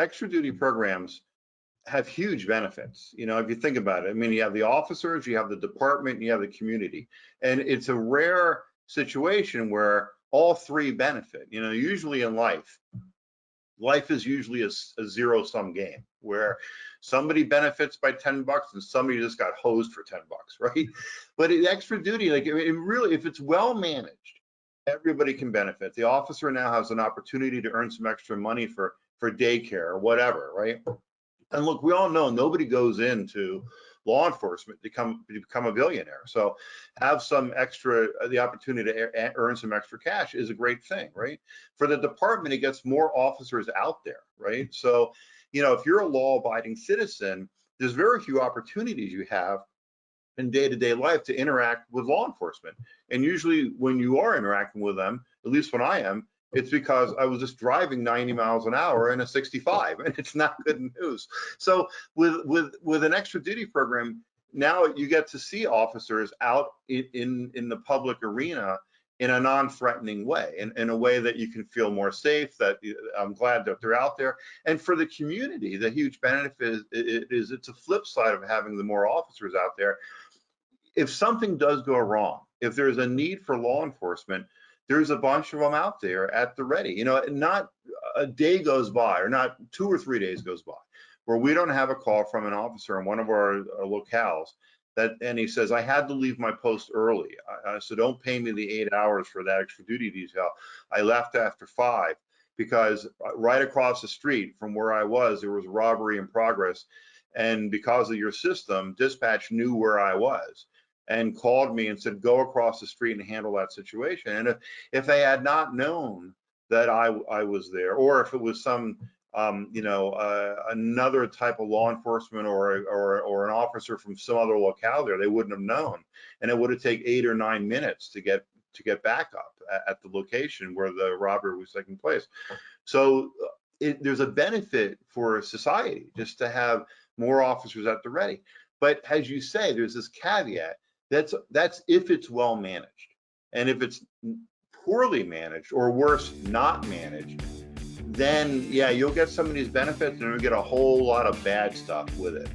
extra duty programs have huge benefits. You know, if you think about it, I mean, you have the officers, you have the department, you have the community, and it's a rare situation where all three benefit. You know, usually in life is usually a zero-sum game where somebody benefits by $10 and somebody just got hosed for $10, right? But extra duty, like, it really, if it's well managed, everybody can benefit. The officer now has an opportunity to earn some extra money for daycare or whatever, right? And look, we all know nobody goes into law enforcement to become a billionaire. So have some extra, the opportunity to earn some extra cash is a great thing, right? For the department, it gets more officers out there, right? So, you know, if you're a law-abiding citizen, there's very few opportunities you have in day-to-day life to interact with law enforcement. And usually when you are interacting with them, at least when I am, it's because I was just driving 90 miles an hour in a 65, and it's not good news. So with an extra duty program, now you get to see officers out in the public arena in a non-threatening way, in a way that you can feel more safe, that I'm glad that they're out there. And for the community, the huge benefit is it's a flip side of having the more officers out there. If something does go wrong, if there's a need for law enforcement, there's a bunch of them out there at the ready. You know, not a day goes by, or not 2 or 3 days goes by, where we don't have a call from an officer in one of our locales and he says, I had to leave my post early, so don't pay me the 8 hours for that extra duty detail. I left after 5 because right across the street from where I was, there was robbery in progress. And because of your system, dispatch knew where I was and called me and said, go across the street and handle that situation. And if they had not known that I was there, or if it was some, another type of law enforcement or an officer from some other locale there, they wouldn't have known. And it would have taken 8 or 9 minutes to get back up at the location where the robbery was taking place. So there's a benefit for society just to have more officers at the ready. But as you say, there's this caveat. That's if it's well managed. And if it's poorly managed, or worse, not managed, then yeah, you'll get some of these benefits and you'll get a whole lot of bad stuff with it.